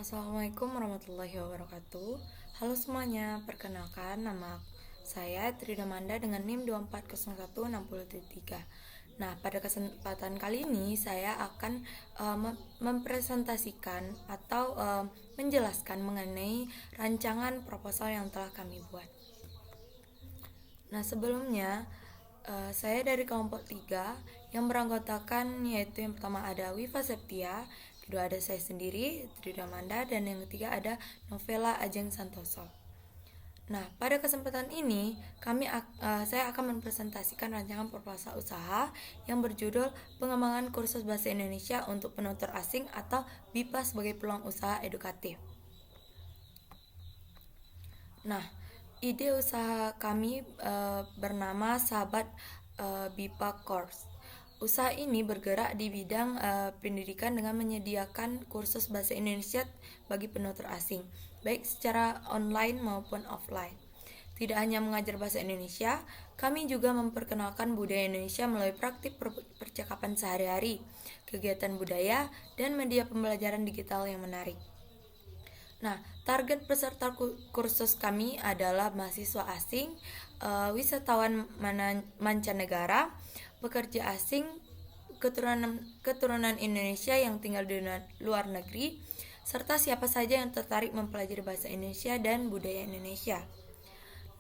Assalamualaikum warahmatullahi wabarakatuh. Halo semuanya, perkenalkan nama saya Trida Manda dengan NIM 24016073. Nah, pada kesempatan kali ini saya akan mempresentasikan atau menjelaskan mengenai rancangan proposal yang telah kami buat. Nah, sebelumnya saya dari kelompok 3 yang beranggotakan, yaitu yang pertama ada Wifa Septia, kedua ada saya sendiri, Trida Manda, dan yang ketiga ada Novela Ajeng Santoso. Nah, pada kesempatan ini saya akan mempresentasikan rancangan proposal usaha yang berjudul Pengembangan Kursus Bahasa Indonesia untuk Penutur Asing atau BIPA sebagai peluang usaha edukatif. Nah, ide usaha kami bernama Sahabat BIPA Course. Usaha ini bergerak di bidang pendidikan dengan menyediakan kursus bahasa Indonesia bagi penutur asing, baik secara online maupun offline. Tidak hanya mengajar bahasa Indonesia, kami juga memperkenalkan budaya Indonesia melalui praktik percakapan sehari-hari, kegiatan budaya, dan media pembelajaran digital yang menarik. Nah, target peserta kursus kami adalah mahasiswa asing, wisatawan mancanegara, pekerja asing, keturunan Indonesia yang tinggal di luar negeri, serta siapa saja yang tertarik mempelajari bahasa Indonesia dan budaya Indonesia.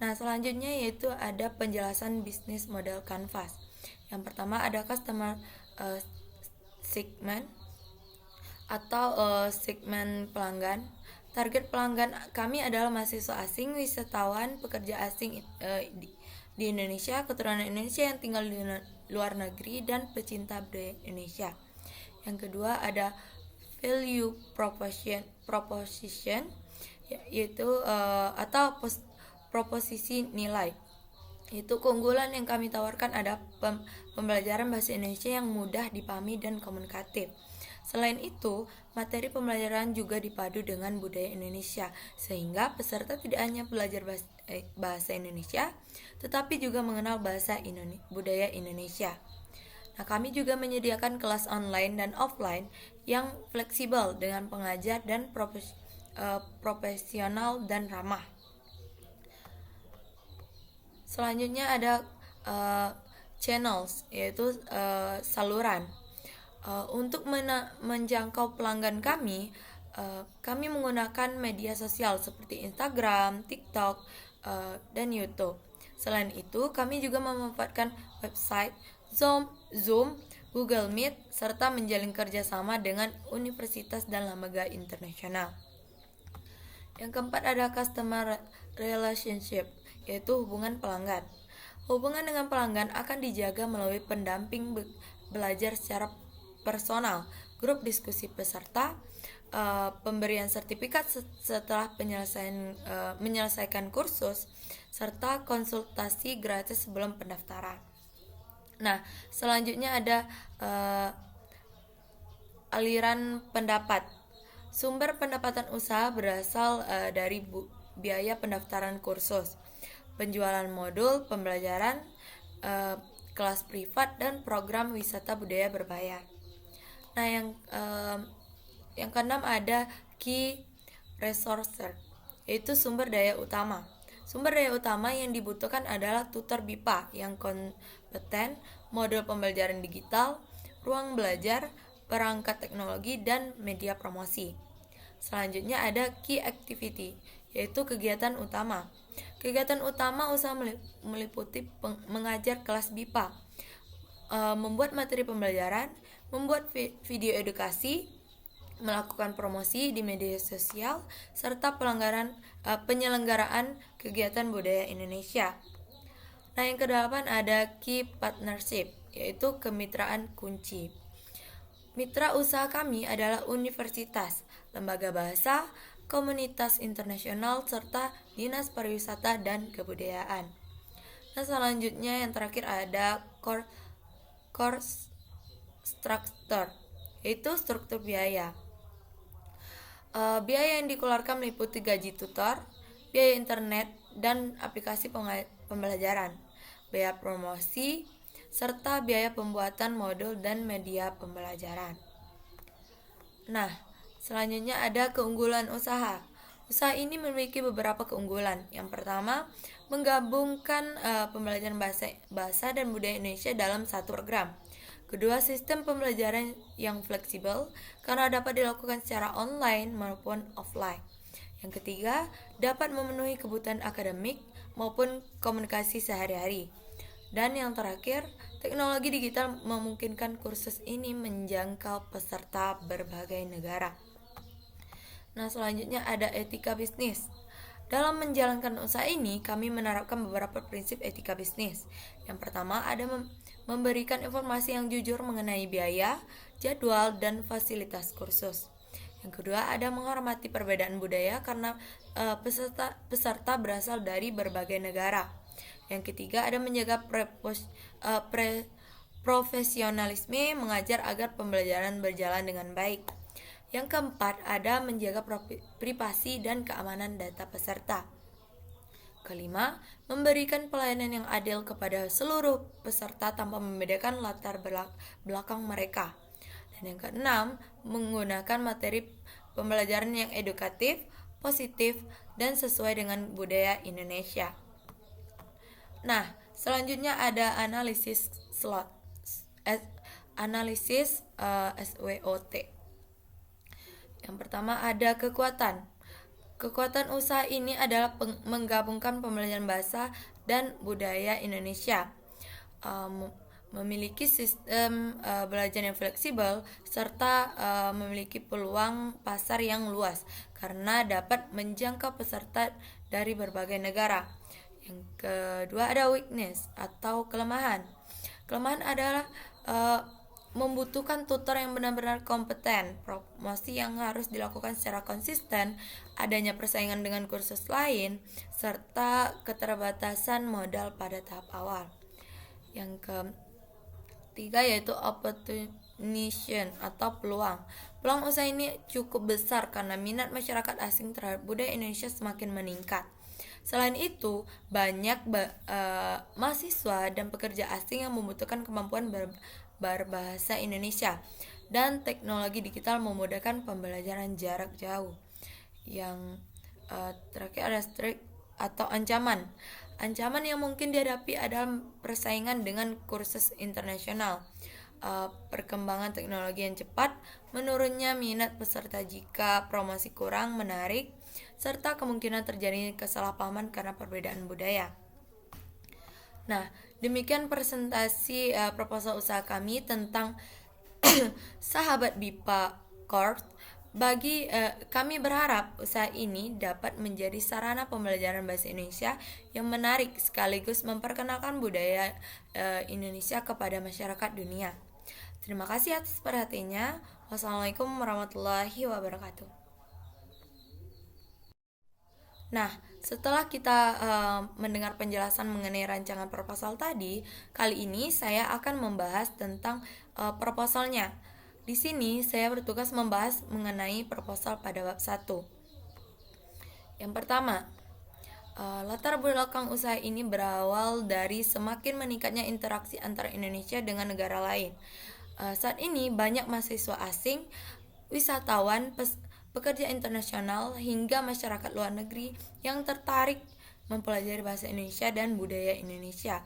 Nah, selanjutnya yaitu ada penjelasan bisnis model Canvas. Yang pertama ada customer segment atau segmen pelanggan. Target pelanggan kami adalah mahasiswa asing, wisatawan, pekerja asing di Indonesia, keturunan Indonesia yang tinggal di luar negeri, dan pecinta budaya Indonesia. Yang kedua ada value proposition yaitu atau proposisi nilai. Itu keunggulan yang kami tawarkan ada pembelajaran bahasa Indonesia yang mudah dipahami dan komunikatif. Selain itu, materi pembelajaran juga dipadu dengan budaya Indonesia, sehingga peserta tidak hanya belajar bahasa Indonesia, tetapi juga mengenal budaya Indonesia. Nah, kami juga menyediakan kelas online dan offline yang fleksibel dengan pengajar dan profesional dan ramah. Selanjutnya ada channels, yaitu saluran. Untuk menjangkau pelanggan kami menggunakan media sosial seperti Instagram, TikTok, dan YouTube. Selain itu, kami juga memanfaatkan website, Zoom, Google Meet, serta menjalin kerjasama dengan universitas dan lembaga internasional. Yang keempat ada customer relationship, yaitu hubungan pelanggan. Hubungan dengan pelanggan akan dijaga melalui pendamping belajar secara personal, grup diskusi peserta, pemberian sertifikat setelah menyelesaikan kursus, serta konsultasi gratis sebelum pendaftaran. Nah, selanjutnya ada aliran pendapat. Sumber pendapatan usaha berasal dari biaya pendaftaran kursus, penjualan modul pembelajaran, kelas privat, dan program wisata budaya berbayar. Nah, yang keenam ada key resources, yaitu sumber daya utama. Sumber daya utama yang dibutuhkan adalah tutor BIPA yang kompeten, modul pembelajaran digital, ruang belajar, perangkat teknologi, dan media promosi. Selanjutnya ada key activity, yaitu kegiatan utama. Kegiatan utama usaha meliputi mengajar kelas BIPA, membuat materi pembelajaran, membuat video edukasi, melakukan promosi di media sosial, serta penyelenggaraan kegiatan budaya Indonesia. Nah, yang kedelapan ada key partnership, yaitu kemitraan kunci. Mitra usaha kami adalah universitas, lembaga bahasa, komunitas internasional, serta dinas pariwisata dan kebudayaan. Nah, selanjutnya yang terakhir ada course structure, yaitu struktur biaya. Biaya yang dikeluarkan meliputi gaji tutor, biaya internet dan aplikasi pembelajaran, biaya promosi, serta biaya pembuatan modul dan media pembelajaran. Nah, Selanjutnya ada keunggulan usaha. Usaha ini memiliki beberapa keunggulan. Yang pertama, menggabungkan pembelajaran bahasa dan budaya Indonesia dalam satu program. Kedua, sistem pembelajaran yang fleksibel karena dapat dilakukan secara online maupun offline. Yang ketiga, dapat memenuhi kebutuhan akademik maupun komunikasi sehari-hari. Dan yang terakhir, teknologi digital memungkinkan kursus ini menjangkau peserta berbagai negara. Nah, selanjutnya ada etika bisnis. Dalam menjalankan usaha ini, kami menerapkan beberapa prinsip etika bisnis. Yang pertama, ada memberikan informasi yang jujur mengenai biaya, jadwal, dan fasilitas kursus. Yang kedua, ada menghormati perbedaan budaya karena peserta berasal dari berbagai negara. Yang ketiga, ada menjaga profesionalisme, mengajar agar pembelajaran berjalan dengan baik. Yang keempat, ada menjaga privasi dan keamanan data peserta. Kelima, memberikan pelayanan yang adil kepada seluruh peserta tanpa membedakan latar belakang mereka. Dan yang keenam, menggunakan materi pembelajaran yang edukatif, positif, dan sesuai dengan budaya Indonesia. Nah, selanjutnya ada analisis SWOT. SWOT. Yang pertama ada kekuatan. Kekuatan usaha ini adalah menggabungkan pembelajaran bahasa dan budaya Indonesia, memiliki sistem belajar yang fleksibel, serta memiliki peluang pasar yang luas karena dapat menjangkau peserta dari berbagai negara. Yang kedua ada weakness atau kelemahan. Kelemahan adalah membutuhkan tutor yang benar-benar kompeten, promosi yang harus dilakukan secara konsisten, adanya persaingan dengan kursus lain, serta keterbatasan modal pada tahap awal. Yang ketiga yaitu opportunity atau peluang. Peluang usaha ini cukup besar karena minat masyarakat asing terhadap budaya Indonesia semakin meningkat. Selain itu, banyak mahasiswa dan pekerja asing yang membutuhkan kemampuan berbahasa Indonesia, dan teknologi digital memudahkan pembelajaran jarak jauh. Yang terakhir ada threat atau ancaman. Ancaman yang mungkin dihadapi adalah persaingan dengan kursus internasional, perkembangan teknologi yang cepat, menurunnya minat peserta jika promosi kurang menarik, serta kemungkinan terjadinya kesalahpahaman karena perbedaan budaya. Nah, demikian presentasi proposal usaha kami tentang Sahabat BIPA Corps. Kami berharap usaha ini dapat menjadi sarana pembelajaran bahasa Indonesia yang menarik sekaligus memperkenalkan budaya Indonesia kepada masyarakat dunia. Terima kasih atas perhatiannya. Wassalamualaikum warahmatullahi wabarakatuh. Nah, setelah kita mendengar penjelasan mengenai rancangan proposal tadi, kali ini saya akan membahas tentang proposalnya. Di sini saya bertugas membahas mengenai proposal pada bab 1. Yang pertama, latar belakang usaha ini berawal dari semakin meningkatnya interaksi antara Indonesia dengan negara lain. Saat ini banyak mahasiswa asing, wisatawan, pekerja internasional, hingga masyarakat luar negeri yang tertarik mempelajari bahasa Indonesia dan budaya Indonesia.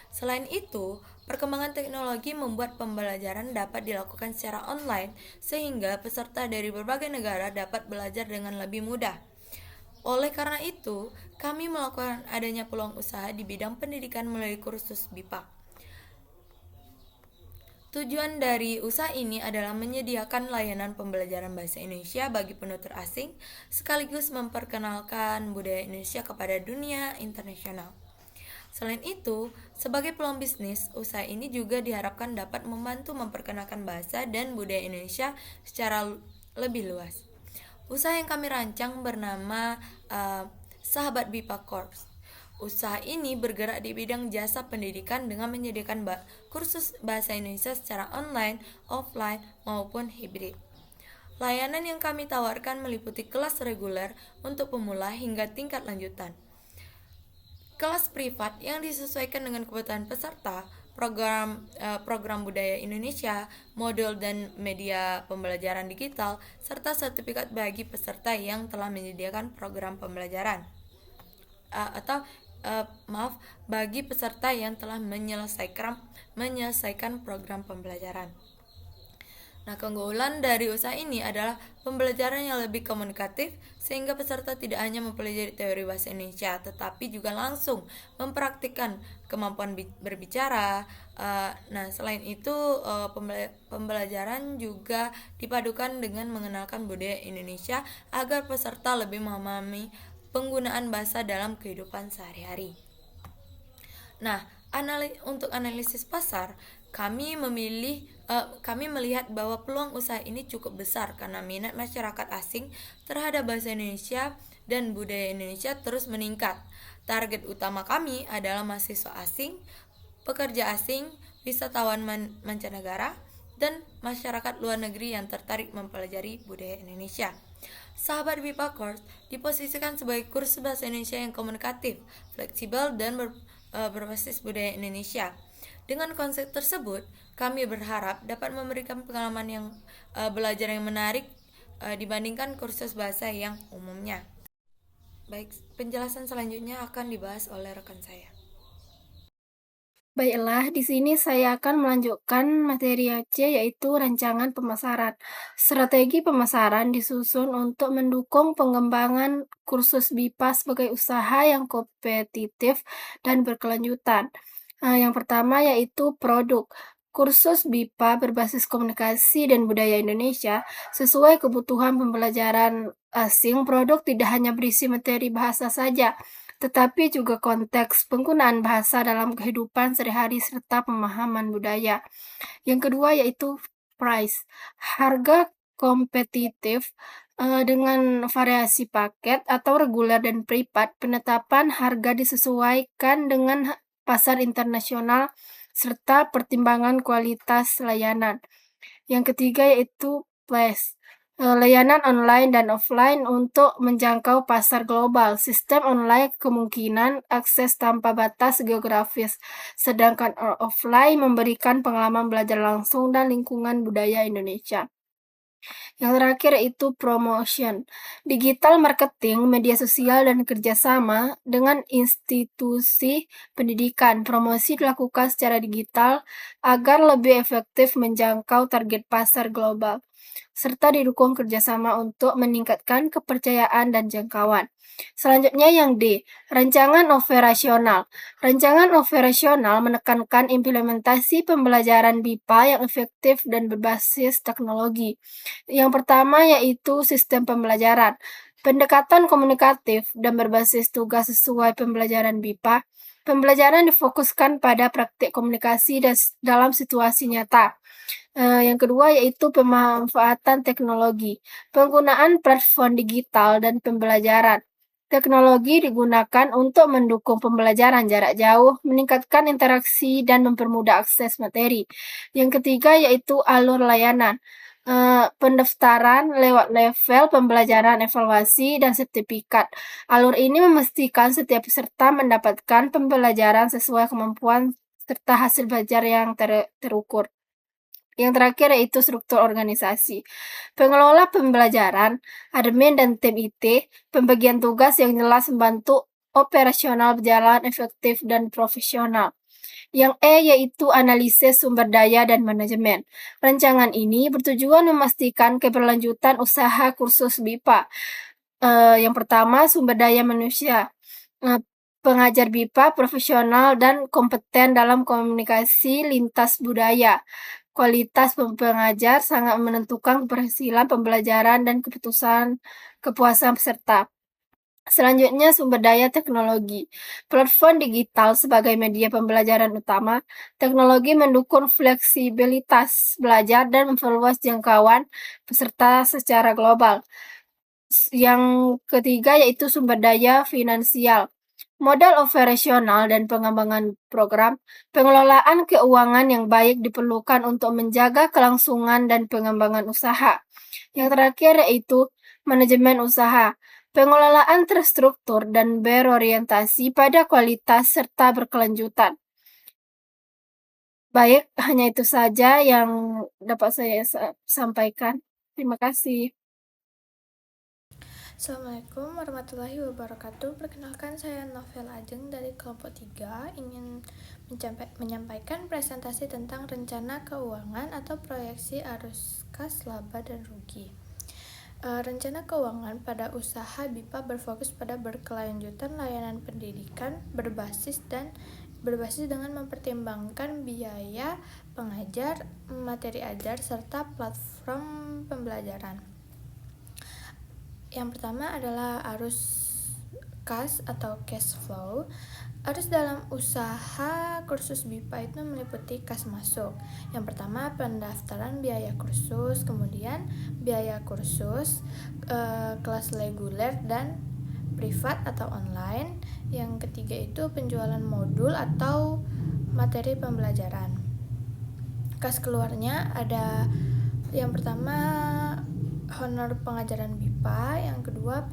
Selain itu, perkembangan teknologi membuat pembelajaran dapat dilakukan secara online sehingga peserta dari berbagai negara dapat belajar dengan lebih mudah. Oleh karena itu, kami melakukan adanya peluang usaha di bidang pendidikan melalui kursus BIPA. Tujuan dari usaha ini adalah menyediakan layanan pembelajaran bahasa Indonesia bagi penutur asing, sekaligus memperkenalkan budaya Indonesia kepada dunia internasional. Selain itu, sebagai peluang bisnis, usaha ini juga diharapkan dapat membantu memperkenalkan bahasa dan budaya Indonesia secara lebih luas. Usaha yang kami rancang bernama Sahabat BIPA Corps. Usaha ini bergerak di bidang jasa pendidikan dengan menyediakan kursus bahasa Indonesia secara online, offline, maupun hibrid. Layanan yang kami tawarkan meliputi kelas reguler untuk pemula hingga tingkat lanjutan, kelas privat yang disesuaikan dengan kebutuhan peserta, program budaya Indonesia, modul dan media pembelajaran digital, serta sertifikat bagi peserta yang telah menyediakan program pembelajaran. Atau maaf, bagi peserta yang telah menyelesaikan program pembelajaran. Nah, keunggulan dari usaha ini adalah pembelajaran yang lebih komunikatif, sehingga peserta tidak hanya mempelajari teori bahasa Indonesia, tetapi juga langsung mempraktikkan kemampuan berbicara. Nah, selain itu, pembelajaran juga dipadukan dengan mengenalkan budaya Indonesia agar peserta lebih memahami penggunaan bahasa dalam kehidupan sehari-hari. Nah, untuk analisis pasar, kami melihat bahwa peluang usaha ini cukup besar karena minat masyarakat asing terhadap bahasa Indonesia dan budaya Indonesia terus meningkat. Target utama kami adalah mahasiswa asing, pekerja asing, wisatawan mancanegara, dan masyarakat luar negeri yang tertarik mempelajari budaya Indonesia. Sahabat BIPA Course diposisikan sebagai kursus bahasa Indonesia yang komunikatif, fleksibel, dan berbasis budaya Indonesia. Dengan konsep tersebut, kami berharap dapat memberikan pengalaman belajar yang menarik dibandingkan kursus bahasa yang umumnya. Baik, penjelasan selanjutnya akan dibahas oleh rekan saya. Baiklah, di sini saya akan melanjutkan materi AC, yaitu rancangan pemasaran. Strategi pemasaran disusun untuk mendukung pengembangan kursus BIPA sebagai usaha yang kompetitif dan berkelanjutan. Yang pertama yaitu produk. Kursus BIPA berbasis komunikasi dan budaya Indonesia sesuai kebutuhan pembelajaran asing. Produk tidak hanya berisi materi bahasa saja, tetapi juga konteks penggunaan bahasa dalam kehidupan sehari-hari serta pemahaman budaya. Yang kedua yaitu price, harga kompetitif dengan variasi paket atau reguler dan prepaid. Penetapan harga disesuaikan dengan pasar internasional serta pertimbangan kualitas layanan. Yang ketiga yaitu place, layanan online dan offline untuk menjangkau pasar global. Sistem online kemungkinan akses tanpa batas geografis, sedangkan offline memberikan pengalaman belajar langsung dan lingkungan budaya Indonesia. Yang terakhir yaitu promotion, digital marketing, media sosial, dan kerjasama dengan institusi pendidikan. Promosi dilakukan secara digital agar lebih efektif menjangkau target pasar global, serta didukung kerjasama untuk meningkatkan kepercayaan dan jangkauan. Selanjutnya yang D, rancangan operasional. Rancangan operasional menekankan implementasi pembelajaran BIPA yang efektif dan berbasis teknologi. Yang pertama yaitu sistem pembelajaran. Pendekatan komunikatif dan berbasis tugas sesuai pembelajaran BIPA. Pembelajaran difokuskan pada praktik komunikasi dalam situasi nyata. Yang kedua yaitu pemanfaatan teknologi, penggunaan platform digital dan pembelajaran. Teknologi digunakan untuk mendukung pembelajaran jarak jauh, meningkatkan interaksi, dan mempermudah akses materi. Yang ketiga yaitu alur layanan, pendaftaran lewat level pembelajaran, evaluasi, dan sertifikat. Alur ini memastikan setiap peserta mendapatkan pembelajaran sesuai kemampuan serta hasil belajar yang terukur. Yang terakhir yaitu struktur organisasi. Pengelola pembelajaran, admin, dan tim IT, pembagian tugas yang jelas membantu operasional berjalan efektif dan profesional. Yang E yaitu analisis sumber daya dan manajemen. Rancangan ini bertujuan memastikan keberlanjutan usaha kursus BIPA. Yang pertama, sumber daya manusia. Pengajar BIPA profesional dan kompeten dalam komunikasi lintas budaya. Kualitas pengajar sangat menentukan keberhasilan pembelajaran dan kepuasan peserta. Selanjutnya, sumber daya teknologi. Platform digital sebagai media pembelajaran utama, teknologi mendukung fleksibilitas belajar dan memperluas jangkauan peserta secara global. Yang ketiga yaitu sumber daya finansial. Modal operasional dan pengembangan program, pengelolaan keuangan yang baik diperlukan untuk menjaga kelangsungan dan pengembangan usaha. Yang terakhir yaitu manajemen usaha, pengelolaan terstruktur dan berorientasi pada kualitas serta berkelanjutan. Baik, hanya itu saja yang dapat saya sampaikan. Terima kasih. Assalamualaikum warahmatullahi wabarakatuh. Perkenalkan, saya Novel Ajeng dari kelompok 3, ingin menyampaikan presentasi tentang rencana keuangan atau proyeksi arus kas, laba, dan rugi. Rencana keuangan pada usaha BIPA berfokus pada berkelanjutan layanan pendidikan berbasis dengan mempertimbangkan biaya pengajar, materi ajar, serta platform pembelajaran. Yang pertama adalah arus kas atau cash flow. Arus dalam usaha kursus BIPA itu meliputi kas masuk. Yang pertama pendaftaran biaya kursus, kemudian biaya kursus, kelas reguler dan privat atau online. Yang ketiga itu penjualan modul atau materi pembelajaran. Kas keluarnya ada yang pertama honor pengajaran BIPA, yang kedua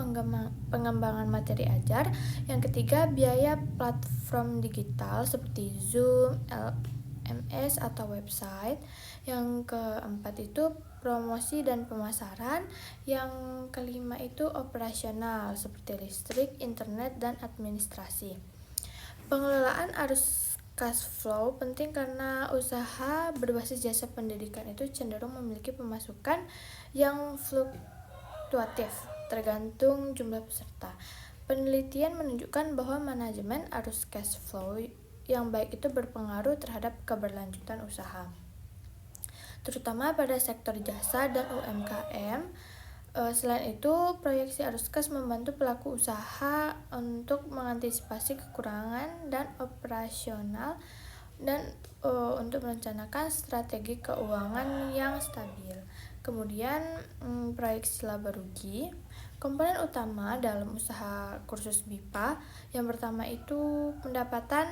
pengembangan materi ajar, yang ketiga biaya platform digital seperti Zoom, LMS atau website, yang keempat itu promosi dan pemasaran, yang kelima itu operasional seperti listrik, internet, dan administrasi. Pengelolaan arus cash flow penting karena usaha berbasis jasa pendidikan itu cenderung memiliki pemasukan yang fluktuatif tergantung jumlah peserta. Penelitian menunjukkan bahwa manajemen arus cash flow yang baik itu berpengaruh terhadap keberlanjutan usaha, terutama pada sektor jasa dan UMKM. Selain itu, proyeksi arus kas membantu pelaku usaha untuk mengantisipasi kekurangan dan operasional dan untuk merencanakan strategi keuangan yang stabil. Kemudian, proyeksi laba rugi. Komponen utama dalam usaha kursus BIPA yang pertama itu pendapatan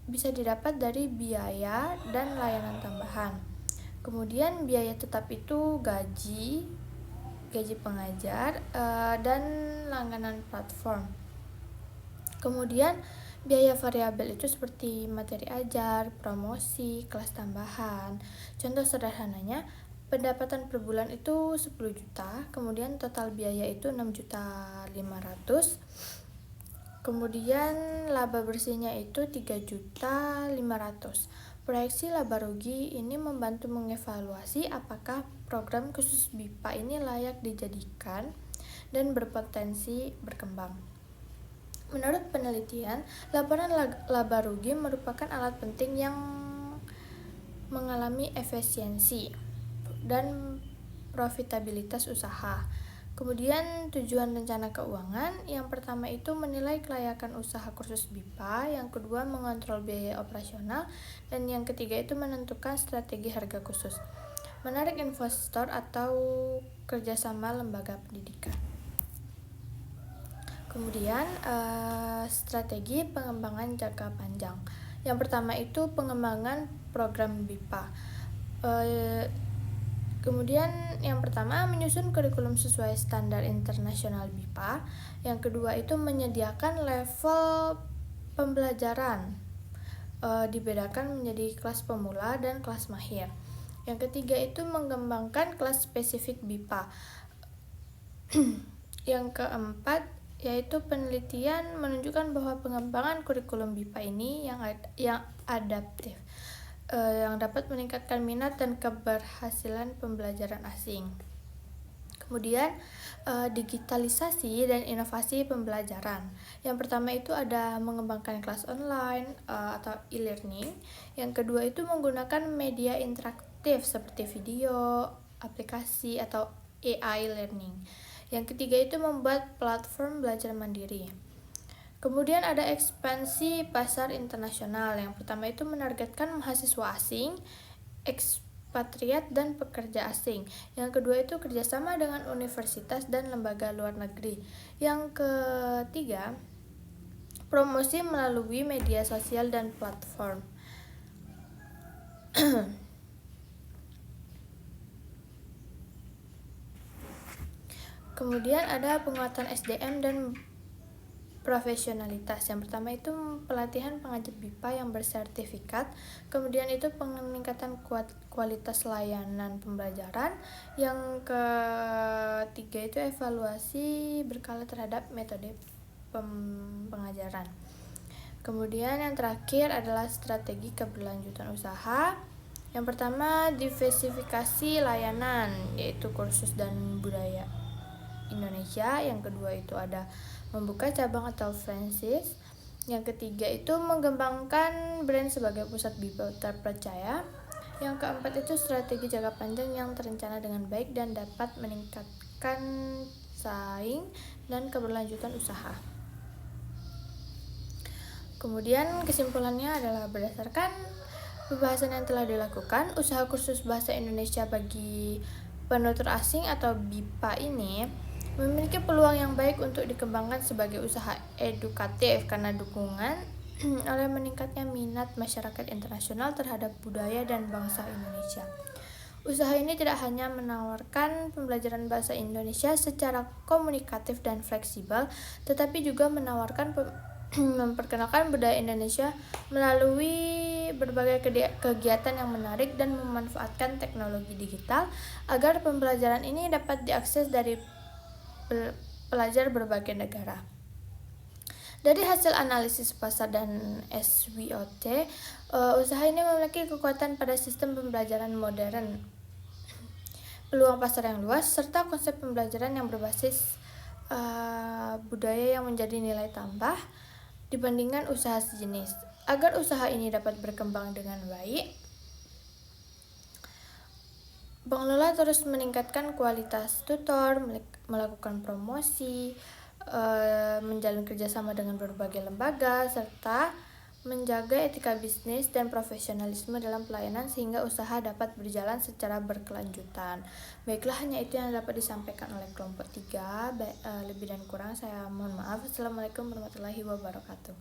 bisa didapat dari biaya dan layanan tambahan. Kemudian biaya tetap itu gaji pengajar, dan langganan platform. Kemudian biaya variabel itu seperti materi ajar, promosi, kelas tambahan. Contoh sederhananya, pendapatan per bulan itu 10 juta, kemudian total biaya itu 6.500.000. Kemudian laba bersihnya itu 3.500.000. Proyeksi laba rugi ini membantu mengevaluasi apakah program khusus BIPA ini layak dijadikan dan berpotensi berkembang. Menurut penelitian, laporan laba rugi merupakan alat penting yang mengalami efisiensi dan profitabilitas usaha. Kemudian tujuan rencana keuangan, yang pertama itu menilai kelayakan usaha kursus BIPA, yang kedua mengontrol biaya operasional, dan yang ketiga itu menentukan strategi harga khusus, menarik investor atau kerjasama lembaga pendidikan. Kemudian strategi pengembangan jangka panjang. Yang pertama itu pengembangan program BIPA. Kemudian yang pertama menyusun kurikulum sesuai standar internasional BIPA. Yang kedua itu menyediakan level pembelajaran, dibedakan menjadi kelas pemula dan kelas mahir. Yang ketiga itu mengembangkan kelas spesifik BIPA. Yang keempat yaitu penelitian menunjukkan bahwa pengembangan kurikulum BIPA ini yang adaptif, yang dapat meningkatkan minat dan keberhasilan pembelajaran asing. Kemudian digitalisasi dan inovasi pembelajaran. Yang pertama itu ada mengembangkan kelas online atau e-learning. Yang kedua itu menggunakan media interaktif seperti video, aplikasi atau AI learning. Yang ketiga itu membuat platform belajar mandiri. Kemudian ada ekspansi pasar internasional. Yang pertama itu menargetkan mahasiswa asing, ekspatriat, dan pekerja asing. Yang kedua itu kerjasama dengan universitas dan lembaga luar negeri. Yang ketiga, promosi melalui media sosial dan platform. Kemudian ada penguatan SDM dan profesionalitas. Yang pertama itu pelatihan pengajar BIPA yang bersertifikat, kemudian itu peningkatan kualitas layanan pembelajaran, yang ketiga itu evaluasi berkala terhadap metode pengajaran. Kemudian yang terakhir adalah strategi keberlanjutan usaha. Yang pertama diversifikasi layanan, yaitu kursus dan budaya Indonesia. Yang kedua itu ada membuka cabang atau franchise. Yang ketiga itu mengembangkan brand sebagai pusat BIPA terpercaya. Yang keempat itu strategi jangka panjang yang terencana dengan baik dan dapat meningkatkan saing dan keberlanjutan usaha. Kemudian kesimpulannya adalah berdasarkan pembahasan yang telah dilakukan, usaha kursus bahasa Indonesia bagi penutur asing atau BIPA ini memiliki peluang yang baik untuk dikembangkan sebagai usaha edukatif karena dukungan oleh meningkatnya minat masyarakat internasional terhadap budaya dan bangsa Indonesia. Usaha ini tidak hanya menawarkan pembelajaran bahasa Indonesia secara komunikatif dan fleksibel, tetapi juga menawarkan memperkenalkan budaya Indonesia melalui berbagai kegiatan yang menarik dan memanfaatkan teknologi digital agar pembelajaran ini dapat diakses dari pelajar berbagai negara. Dari hasil analisis pasar dan SWOT, usaha ini memiliki kekuatan pada sistem pembelajaran modern, peluang pasar yang luas, serta konsep pembelajaran yang berbasis budaya yang menjadi nilai tambah dibandingkan usaha sejenis. Agar usaha ini dapat berkembang dengan baik, pengelola terus meningkatkan kualitas tutor, melakukan promosi, menjalin kerjasama dengan berbagai lembaga, serta menjaga etika bisnis dan profesionalisme dalam pelayanan sehingga usaha dapat berjalan secara berkelanjutan. Baiklah, hanya itu yang dapat disampaikan oleh kelompok 3. Lebih dan kurang saya mohon maaf. Assalamualaikum warahmatullahi wabarakatuh.